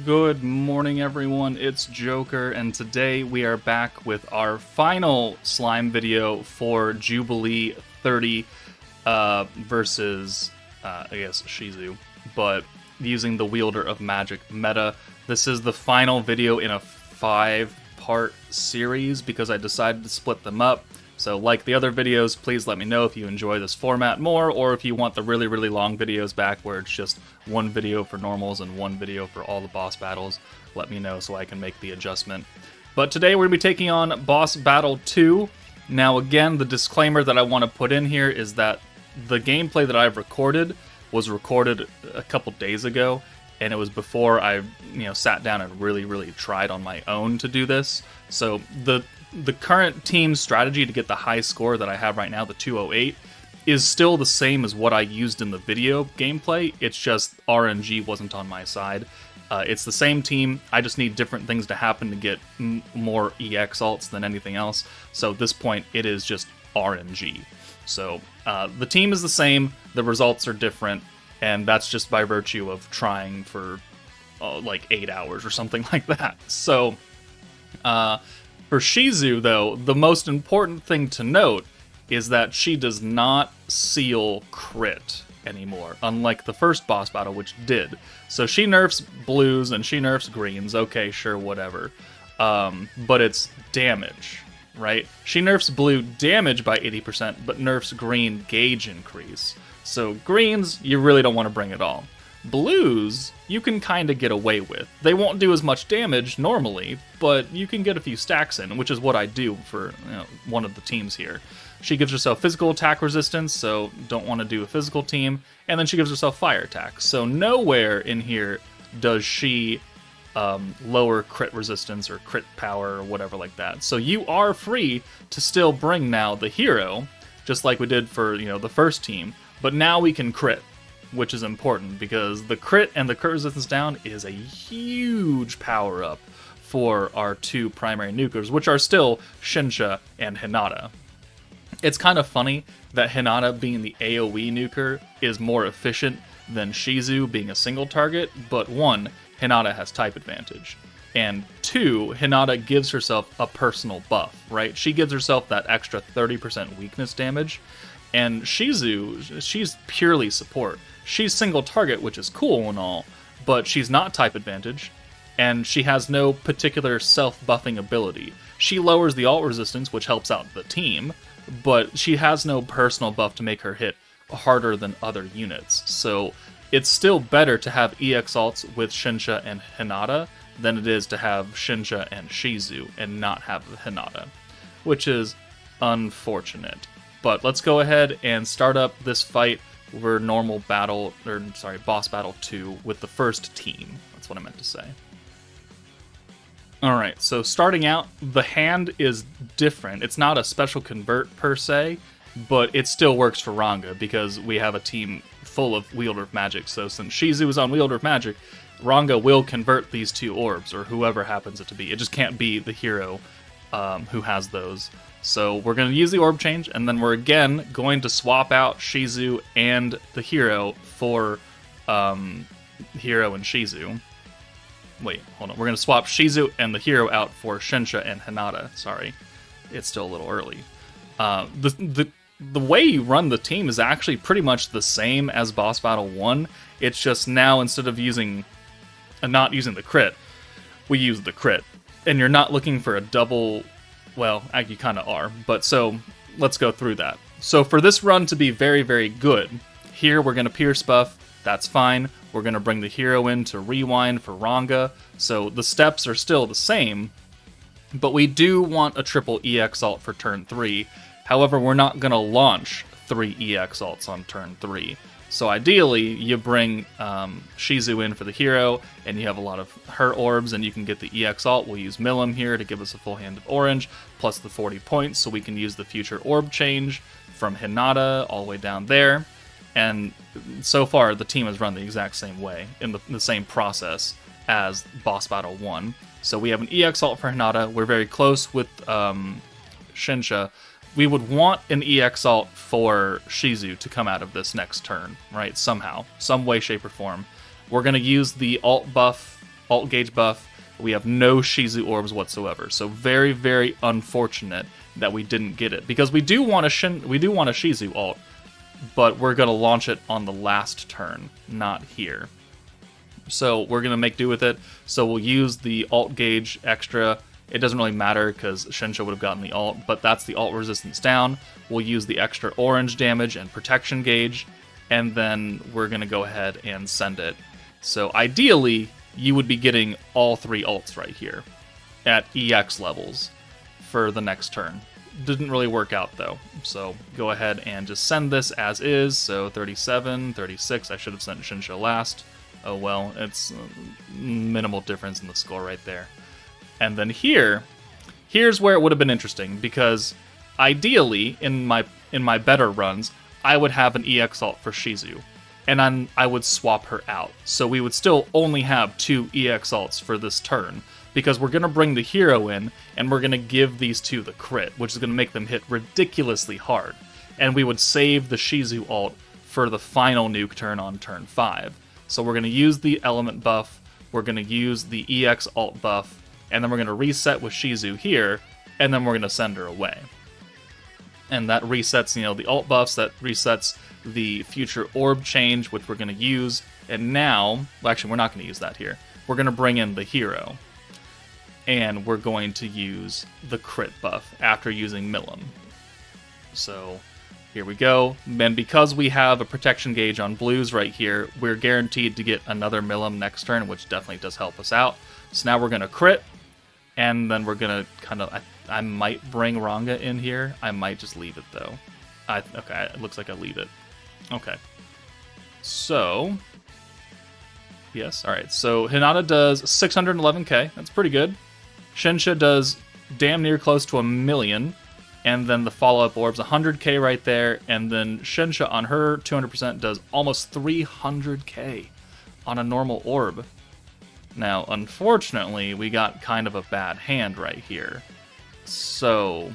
Good morning, everyone. It's Joker, and today we are back with our final slime video for Jubilee 30 versus, I guess, Shizu, but using the Wielder of Magic meta. This is the final video in a 5-part series because I decided to split them up. So like the other videos, please let me know if you enjoy this format more, or if you want the really, really long videos back where it's just one video for normals and one video for all the boss battles. Let me know so I can make the adjustment. But today we're going to be taking on Boss Battle 2. Now again, the disclaimer that I want to put in here is that the gameplay that I've recorded was recorded a couple days ago, and it was before I sat down and really tried on my own to do this. So the current team's strategy to get the high score that I have right now, the 208, is still the same as what I used in the video gameplay. It's just RNG wasn't on my side. It's the same team, I just need different things to happen to get more EX alts than anything else. So at this point, it is just RNG. So the team is the same, the results are different, and that's just by virtue of trying for like 8 hours or something like that. So for Shizu, though, the most important thing to note is that she does not seal crit anymore, unlike the first boss battle, which did. So she nerfs blues and she nerfs greens, okay, sure, whatever. But it's damage, right? She nerfs blue damage by 80%, but nerfs green gauge increase. So greens, you really don't want to bring at all. Blues, you can kind of get away with. They won't do as much damage normally, but you can get a few stacks in, which is what I do for one of the teams here. She gives herself physical attack resistance, so don't want to do a physical team, and then she gives herself fire attack. So nowhere in here does she lower crit resistance or crit power or whatever like that. So you are free to still bring now the hero, just like we did for the first team, but now we can crit, which is important because the crit and the crit resistance down is a huge power up for our two primary nukers, which are still Shinsha and Hinata. It's kind of funny that Hinata, being the AoE nuker, is more efficient than Shizu being a single target, but one, Hinata has type advantage, and two, Hinata gives herself a personal buff, right? She gives herself that extra 30% weakness damage, and Shizu, she's purely support. She's single target, which is cool and all, but she's not type advantage, and she has no particular self-buffing ability. She lowers the ult resistance, which helps out the team, but she has no personal buff to make her hit harder than other units. So it's still better to have EX alts with Shinsha and Hinata than it is to have Shinsha and Shizu and not have Hinata, which is unfortunate. But let's go ahead and start up this fight. We're boss battle 2 with the first team. That's what I meant to say. Alright, so starting out, the hand is different. It's not a special convert per se, but it still works for Ranga because we have a team full of Wielder of Magic. So since Shizu is on Wielder of Magic, Ranga will convert these two orbs, or whoever happens it to be. It just can't be the hero who has those. So we're going to use the orb change, and then we're again going to swap out Shizu and the hero for hero and Shizu. Wait, hold on. We're going to swap Shizu and the hero out for Shinsha and Hinata. Sorry, it's still a little early. The way you run the team is actually pretty much the same as Boss Battle 1. It's just now, instead of not using the crit, we use the crit. And you're not looking for a double. Well, you kind of are, but so let's go through that. So for this run to be very, very good, here we're going to Pierce buff, that's fine. We're going to bring the hero in to rewind for Ranga, so the steps are still the same, but we do want a triple EX alt for turn 3. However, we're not going to launch 3 EX alts on turn 3. So ideally, you bring Shizu in for the hero, and you have a lot of her orbs, and you can get the EX alt. We'll use Milim here to give us a full hand of orange, plus the 40 points, so we can use the future orb change from Hinata all the way down there. And so far, the team has run the exact same way, in the same process as Boss Battle 1. So we have an EX alt for Hinata. We're very close with Shinsha. We would want an EX alt for Shizu to come out of this next turn, right? Somehow, some way, shape, or form. We're going to use the alt buff alt gauge buff. We have no Shizu orbs whatsoever. So very, very unfortunate that we didn't get it, because we do want a Shizu alt, but we're gonna launch it on the last turn, not here. So we're gonna make do with it. So we'll use the alt gauge extra. It doesn't really matter because Shinsha would have gotten the alt, but that's the alt resistance down. We'll use the extra orange damage and protection gauge, and then we're gonna go ahead and send it. So ideally, you would be getting all 3 alts right here at EX levels for the next turn. Didn't really work out though, so go ahead and just send this as is. So 37, 36, I should have sent Shinsha last. Oh well, it's minimal difference in the score right there. And then here's where it would have been interesting, because ideally, in my better runs, I would have an EX alt for Shizu, and I would swap her out. So we would still only have 2 EX alts for this turn, because we're going to bring the hero in, and we're going to give these 2 the crit, which is going to make them hit ridiculously hard. And we would save the Shizu alt for the final nuke turn on turn 5. So we're going to use the element buff, we're going to use the EX alt buff, and then we're going to reset with Shizu here, and then we're going to send her away. And that resets, the alt buffs, that resets the future orb change, which we're going to use. And now, well, actually, we're not going to use that here. We're going to bring in the hero, and we're going to use the crit buff after using Milim. So here we go. And because we have a protection gauge on blues right here, we're guaranteed to get another Milim next turn, which definitely does help us out. So now we're going to crit, and then we're going to kind of... I might bring Ranga in here. I might just leave it, though. Okay, it looks like I leave it. Okay. So... yes, alright. So Hinata does 611k. That's pretty good. Shinsha does damn near close to 1 million. And then the follow-up orb's 100k right there. And then Shinsha on her 200% does almost 300k on a normal orb. Now, unfortunately, we got kind of a bad hand right here. So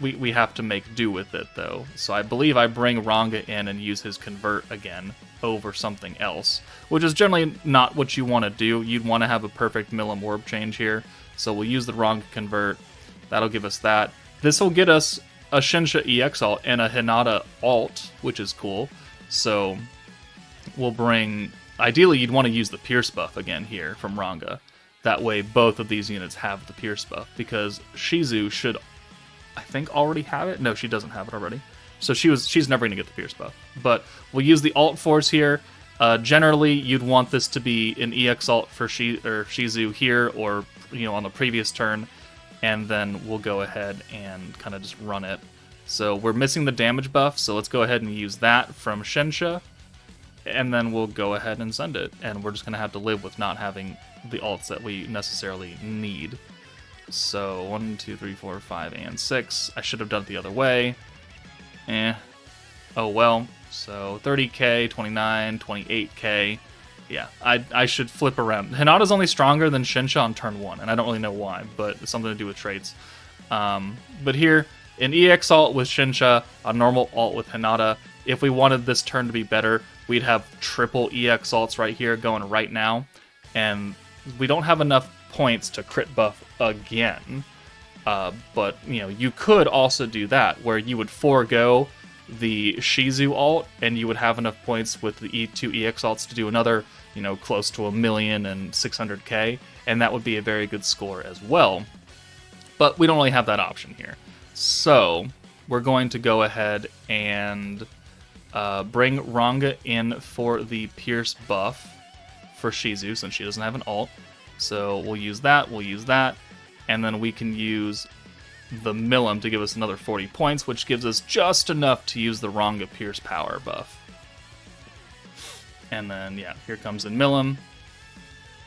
we have to make do with it, though. So I believe I bring Ranga in and use his convert again over something else, which is generally not what you want to do. You'd want to have a perfect Milim orb change here. So we'll use the Ranga convert. That'll give us that. This will get us a Shinsha EX alt and a Hinata alt, which is cool. So we'll bring... ideally, you'd want to use the Pierce buff again here from Ranga. That way, both of these units have the Pierce buff, because Shizu should, I think, already have it. No, she doesn't have it already. So she's never going to get the Pierce buff. But we'll use the alt force here. Generally, you'd want this to be an EX alt for Shizu here, or on the previous turn, and then we'll go ahead and kind of just run it. So we're missing the damage buff, so let's go ahead and use that from Shinsha. And then we'll go ahead and send it. And we're just going to have to live with not having the alts that we necessarily need. So 1, 2, 3, 4, 5, and 6. I should have done it the other way. Oh well. So 30k, 29, 28k. Yeah, I should flip around. Hinata's only stronger than Shinsha on turn 1, and I don't really know why, but it's something to do with traits. But here, an EX alt with Shinsha, a normal alt with Hinata. If we wanted this turn to be better, we'd have triple EX alts right here going right now. And we don't have enough points to crit buff again. But, you could also do that, where you would forego the Shizu alt, and you would have enough points with the E2 EX alts to do another, close to 1,600,000, and that would be a very good score as well. But we don't really have that option here. So, we're going to go ahead and bring Ranga in for the Pierce buff for Shizu, since she doesn't have an alt. So we'll use that, and then we can use the Milim to give us another 40 points, which gives us just enough to use the Ranga Pierce power buff. And then, yeah, here comes in Milim.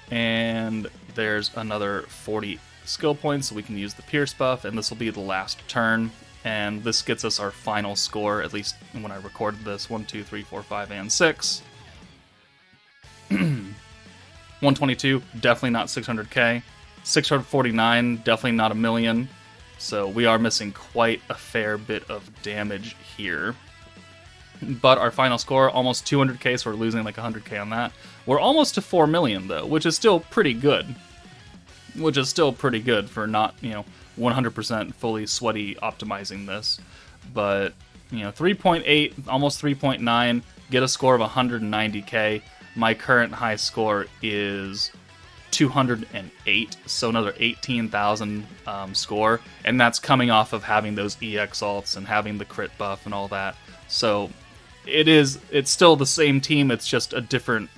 And there's another 40 skill points, so we can use the Pierce buff, and this will be the last turn. And this gets us our final score, at least when I recorded this. 1, 2, 3, 4, 5, and 6. 122, definitely not 600k. 649, definitely not 1 million. So we are missing quite a fair bit of damage here. But our final score, almost 200k, so we're losing like 100k on that. We're almost to 4 million, though, which is still pretty good. Which is still pretty good for not, 100% fully sweaty optimizing this. But, 3.8, almost 3.9, get a score of 190k. My current high score is 208, so another 18,000 score, and that's coming off of having those EX alts and having the crit buff and all that. So it's still the same team, it's just a different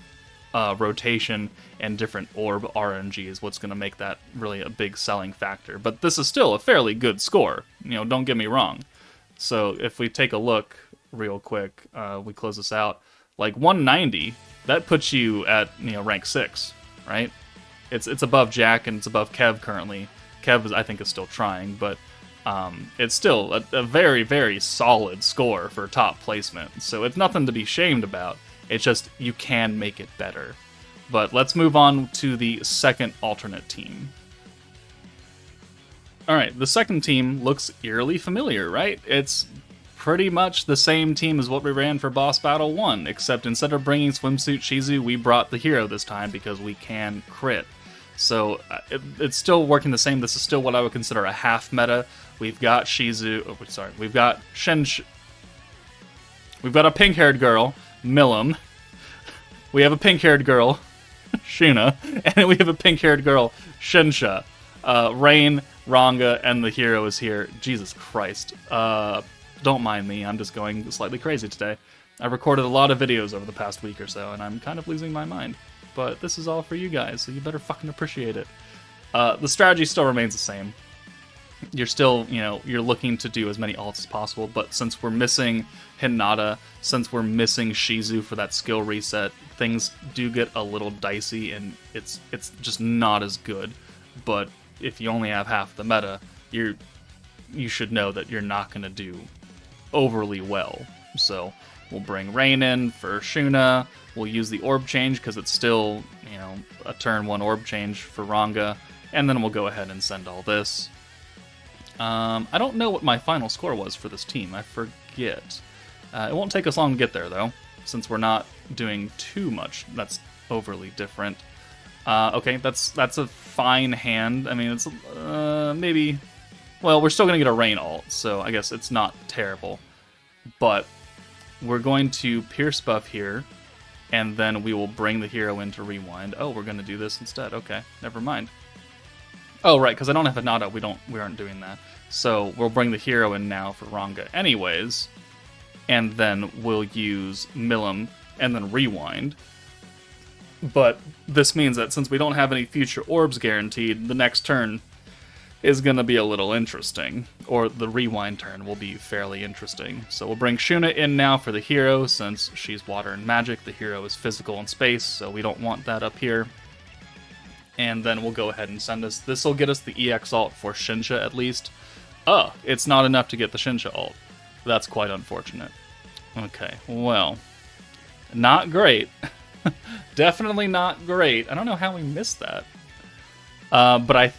rotation and different orb RNG is what's going to make that really a big selling factor. But this is still a fairly good score, don't get me wrong. So if we take a look real quick, we close this out, like 190, that puts you at rank 6, right? It's above Jack and it's above Kev currently. Kev, I think, is still trying, but it's still a very, very solid score for top placement. So it's nothing to be shamed about. It's just you can make it better. But let's move on to the second alternate team. Alright, the second team looks eerily familiar, right? It's pretty much the same team as what we ran for Boss Battle 1, except instead of bringing Swimsuit Shizu, we brought the hero this time because we can crit. So it's still working the same. This is still what I would consider a half meta. We've got Shizu, we've got we've got a pink-haired girl, Milim. We have a pink-haired girl, Shuna, and we have a pink-haired girl, Shinsha. Rain, Ranga, and the hero is here. Jesus Christ. Don't mind me, I'm just going slightly crazy today. I've recorded a lot of videos over the past week or so, and I'm kind of losing my mind. But this is all for you guys, so you better fucking appreciate it. The strategy still remains the same. You're still, you're looking to do as many alts as possible, but since we're missing Hinata, since we're missing Shizu for that skill reset, things do get a little dicey, and it's just not as good. But if you only have half the meta, you should know that you're not going to do overly well. So we'll bring Rain in for Shuna. We'll use the orb change because it's still, a turn 1 orb change for Ranga. And then we'll go ahead and send all this. I don't know what my final score was for this team. I forget. It won't take us long to get there, though, since we're not doing too much that's overly different. Okay, that's a fine hand. I mean, it's maybe... Well, we're still going to get a Rain ult, so I guess it's not terrible. But we're going to Pierce buff here, and then we will bring the hero in to rewind. Oh, we're going to do this instead. Okay, never mind. Oh, right, because I don't have a Nada. We aren't doing that. So we'll bring the hero in now for Ranga anyways, and then we'll use Milim and then rewind. But this means that since we don't have any future orbs guaranteed, the next turn is going to be a little interesting. Or the rewind turn will be fairly interesting. So we'll bring Shuna in now for the hero, since she's water and magic. The hero is physical and space, so we don't want that up here. And then we'll go ahead and send us... This will get us the EX ult for Shinsha, at least. Oh, it's not enough to get the Shinsha ult. That's quite unfortunate. Okay, well... Not great. Definitely not great. I don't know how we missed that. But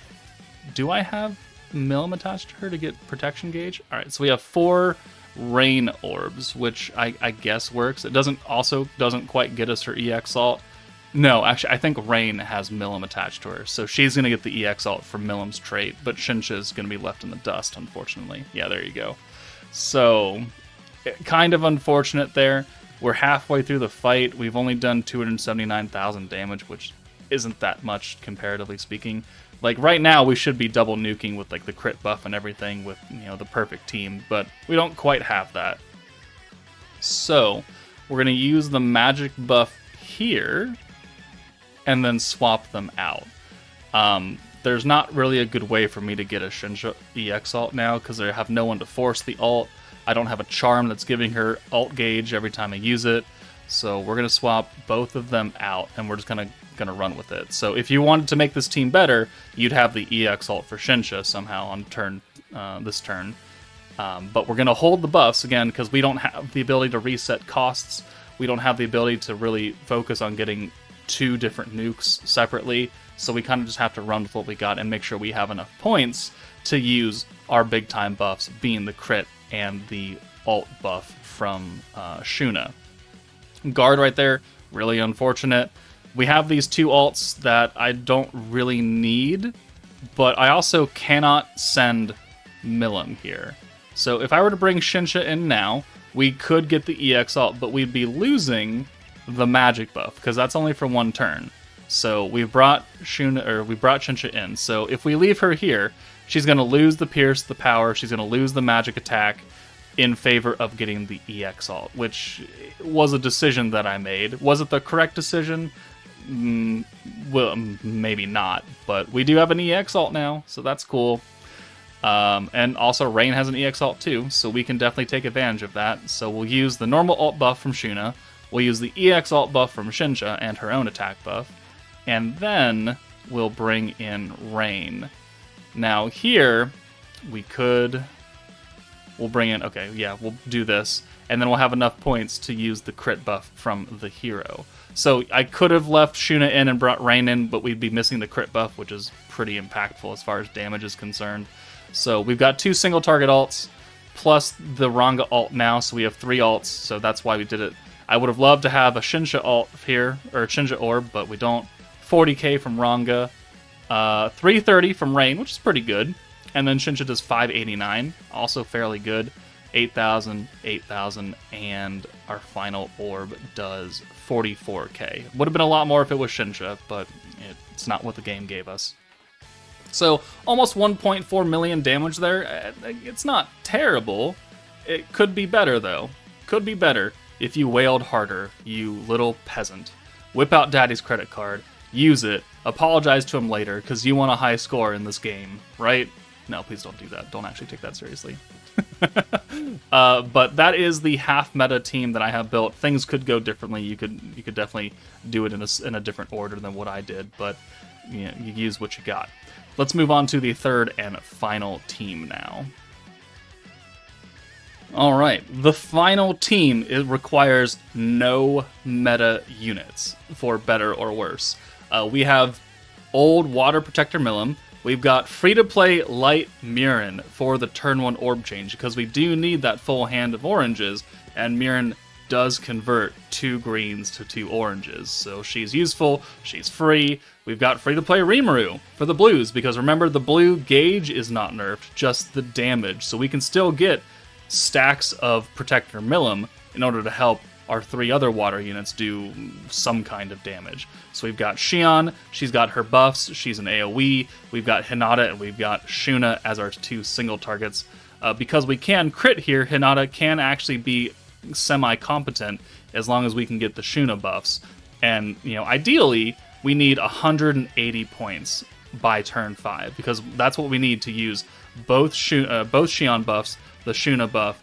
do I have Milim attached to her to get protection gauge? Alright, so we have 4 rain orbs, which I guess works. It doesn't quite get us her EX ult. No, actually, I think Rain has Milim attached to her, so she's going to get the EX ult for Milim's trait, but Shinsha is going to be left in the dust, unfortunately. Yeah, there you go. So, kind of unfortunate there. We're halfway through the fight. We've only done 279,000 damage, which isn't that much, comparatively speaking. Like, right now, we should be double nuking with, like, the crit buff and everything with, the perfect team, but we don't quite have that. So, we're going to use the magic buff here, and then swap them out. There's not really a good way for me to get a Shinsha EX ult now, because I have no one to force the ult. I don't have a charm that's giving her ult gauge every time I use it. So we're going to swap both of them out, and we're just going to run with it. So if you wanted to make this team better, you'd have the EX ult for Shinsha somehow on this turn. But we're going to hold the buffs, again, because we don't have the ability to reset costs. We don't have the ability to really focus on getting 2 different nukes separately, so we kind of just have to run with what we got and make sure we have enough points to use our big time buffs, being the crit and the alt buff from Shuna. Guard right there, really unfortunate. We have these two alts that I don't really need, but I also cannot send Milim here. So if I were to bring Shinsha in now, we could get the EX alt, but we'd be losing the magic buff, because that's only for one turn. So we brought Shinsha in. So if we leave her here, she's going to lose the Pierce, the Power, she's going to lose the magic attack in favor of getting the EX alt, which was a decision that I made. Was it the correct decision? Well, maybe not, but we do have an EX alt now, so that's cool. And also Rain has an EX alt too, so we can definitely take advantage of that. So we'll use the normal alt buff from Shuna, we'll use the EX alt buff from Shinsha and her own attack buff, and then we'll bring in Rain. Now here, we'll bring in, okay, yeah, we'll do this, and then we'll have enough points to use the crit buff from the hero. So I could have left Shuna in and brought Rain in, but we'd be missing the crit buff, which is pretty impactful as far as damage is concerned. So we've got 2 single target alts, plus the Ranga alt now, so we have 3 alts, so that's why we did it. I would have loved to have a Shinsha alt here, or Shinsha orb, but we don't. 40k from Ranga, 330 from Rain, which is pretty good. And then Shinsha does 589, also fairly good. 8,000, 8,000, and our final orb does 44k. Would have been a lot more if it was Shinsha, but it's not what the game gave us. So almost 1.4 million damage there. It's not terrible. It could be better, though. Could be better if you wailed harder, you little peasant. Whip out Daddy's credit card, use it, apologize to him later, because you want a high score in this game, right? No, please don't do that. Don't actually take that seriously. But that is the half meta team that I have built. Things could go differently. You could definitely do it in a different order than what I did, but you know, you use what you got. Let's move on to the third and final team now. All right, the final team, it requires no meta units, for better or worse. We have old Water Protector Milim. We've got free-to-play Light Mirren for the turn 1 orb change, because we do need that full hand of oranges, and Mirren does convert 2 greens to 2 oranges. So she's useful, she's free. We've got free-to-play Rimuru for the blues, because remember, the blue gauge is not nerfed, just the damage. So we can still get stacks of Protector Milim in order to help our 3 other water units do some kind of damage. So we've got Xion, she's got her buffs, she's an AoE, we've got Hinata, and we've got Shuna as our 2 single targets. Because we can crit here, Hinata can actually be semi-competent as long as we can get the Shuna buffs. And, you know, ideally, we need 180 points by turn 5, because that's what we need to use both Xion buffs, the Shuna buff,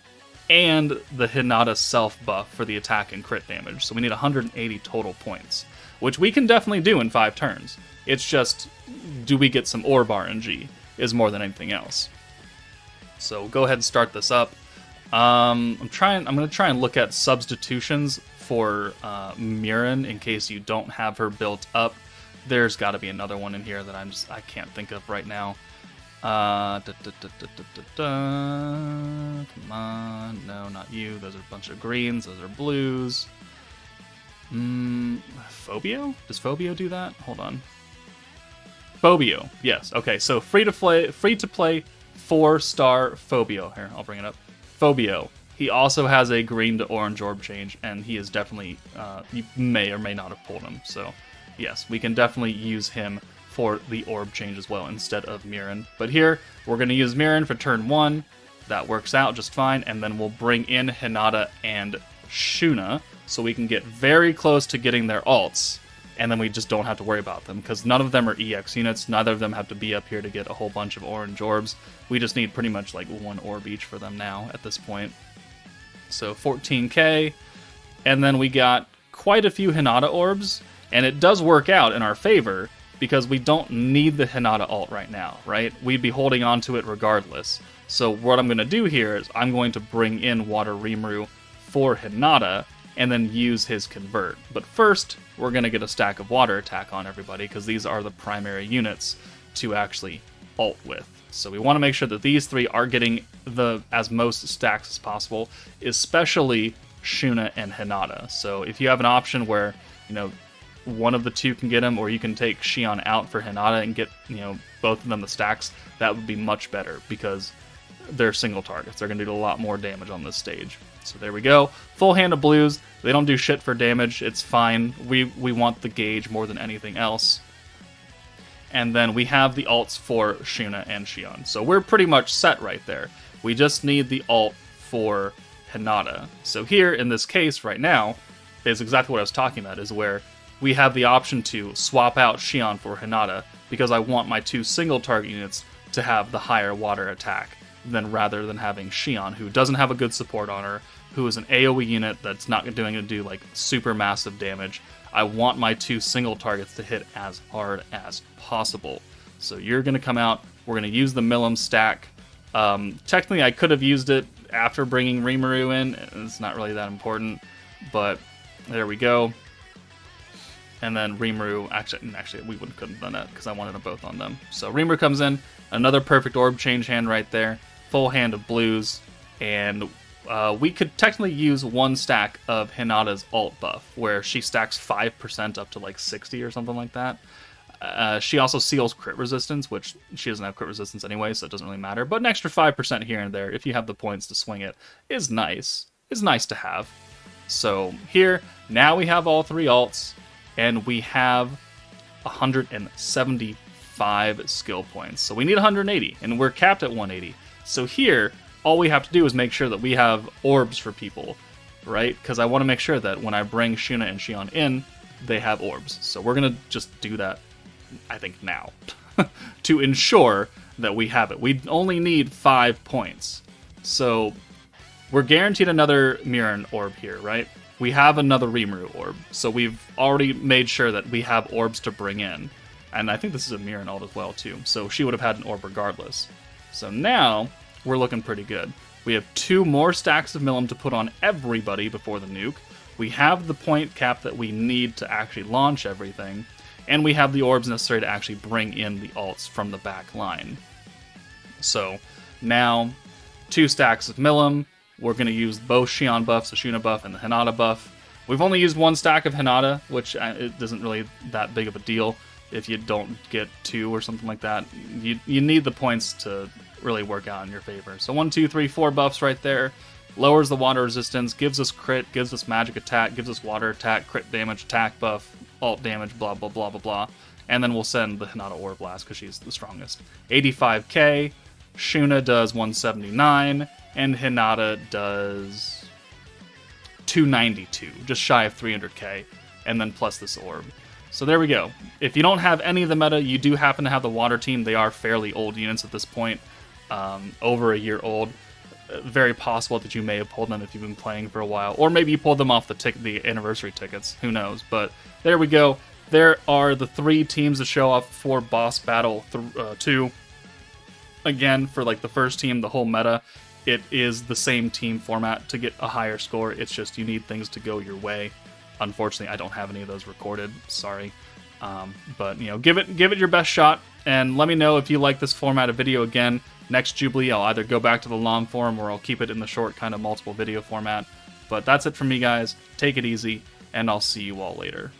and the Hinata self buff for the attack and crit damage. So we need 180 total points, which we can definitely do in 5 turns. It's just, do we get some orb RNG is more than anything else. So go ahead and start this up. I'm going to try and look at substitutions for Mirren in case you don't have her built up. There's got to be another one in here that I can't think of right now. Come on, no, not you. Those are a bunch of greens. Those are blues. Phobio? Does Phobio do that? Hold on. Phobio, yes. Okay, so free to play 4-star Phobio. Here, I'll bring it up. Phobio. He also has a green to orange orb change, and he is definitely, you may or may not have pulled him. So, yes, we can definitely use him for the orb change as well instead of Mirren. But here, we're going to use Mirren for turn 1. That works out just fine, and then we'll bring in Hinata and Shuna so we can get very close to getting their alts, and then we just don't have to worry about them, because none of them are EX units, neither of them have to be up here to get a whole bunch of orange orbs. We just need pretty much like 1 orb each for them now at this point. So 14k, and then we got quite a few Hinata orbs, and it does work out in our favor, because we don't need the Hinata alt right now, right? We'd be holding on to it regardless. So what I'm going to do here is I'm going to bring in Water Rimuru for Hinata, and then use his convert. But first, we're going to get a stack of water attack on everybody, because these are the primary units to actually ult with. So we want to make sure that these 3 are getting as most stacks as possible, especially Shuna and Hinata. So if you have an option where, you know, one of the two can get him, or you can take Shion out for Hinata and get, you know, both of them the stacks, that would be much better because they're single targets. They're going to do a lot more damage on this stage. So there we go. Full hand of blues. They don't do shit for damage. It's fine. We want the gauge more than anything else. And then we have the alts for Shuna and Shion. So we're pretty much set right there. We just need the alt for Hinata. So here, in this case right now, is exactly what I was talking about, is where we have the option to swap out Shion for Hinata, because I want my two single target units to have the higher water attack, rather than having Shion, who doesn't have a good support on her, who is an AoE unit that's not going to do like super massive damage. I want my two single targets to hit as hard as possible. So you're going to come out, we're going to use the Milim stack. Technically I could have used it after bringing Rimuru in, it's not really that important, but there we go. And then Rimuru, actually we couldn't have done that because I wanted them both on them. So Rimuru comes in, another perfect orb change hand right there, full hand of blues, and we could technically use one stack of Hinata's alt buff, where she stacks 5% up to like 60 or something like that. She also seals crit resistance, which she doesn't have crit resistance anyway, so it doesn't really matter. But an extra 5% here and there, if you have the points to swing it, is nice. It's nice to have. So here, now we have all three alts, and we have 175 skill points. So we need 180, and we're capped at 180. So here, all we have to do is make sure that we have orbs for people, right? Because I want to make sure that when I bring Shuna and Shion in, they have orbs. So we're going to just do that, I think, now, to ensure that we have it. We only need 5 points. So we're guaranteed another Mirren orb here, right? We have another Rimuru orb, so we've already made sure that we have orbs to bring in. And I think this is a Mirren ult as well, too, so she would have had an orb regardless. So now, we're looking pretty good. We have 2 more stacks of Milim to put on everybody before the nuke. We have the point cap that we need to actually launch everything, and we have the orbs necessary to actually bring in the alts from the back line. So, now, 2 stacks of Milim. We're going to use both Shion buffs, the Shuna buff, and the Hinata buff. We've only used 1 stack of Hinata, which it isn't really that big of a deal if you don't get 2 or something like that. You need the points to really work out in your favor. So 1, 2, 3, 4 buffs right there. Lowers the water resistance, gives us crit, gives us magic attack, gives us water attack, crit damage, attack buff, alt damage, blah, blah, blah, blah, blah. And then we'll send the Hinata Aura Blast because she's the strongest. 85k, Shuna does 179, and Hinata does 292, just shy of 300k, and then plus this orb. So there we go. If you don't have any of the meta, you do happen to have the water team. They are fairly old units at this point, over a year old. Very possible that you may have pulled them if you've been playing for a while, or maybe you pulled them off the anniversary tickets. Who knows? But there we go. There are the 3 teams to show off for Boss Battle 2. Again, for like the first team, the whole meta, it is the same team format to get a higher score. It's just you need things to go your way. Unfortunately, I don't have any of those recorded. Sorry. But, you know, give it your best shot, and let me know if you like this format of video again. Next Jubilee, I'll either go back to the long form or I'll keep it in the short kind of multiple video format. But that's it from me, guys. Take it easy, and I'll see you all later.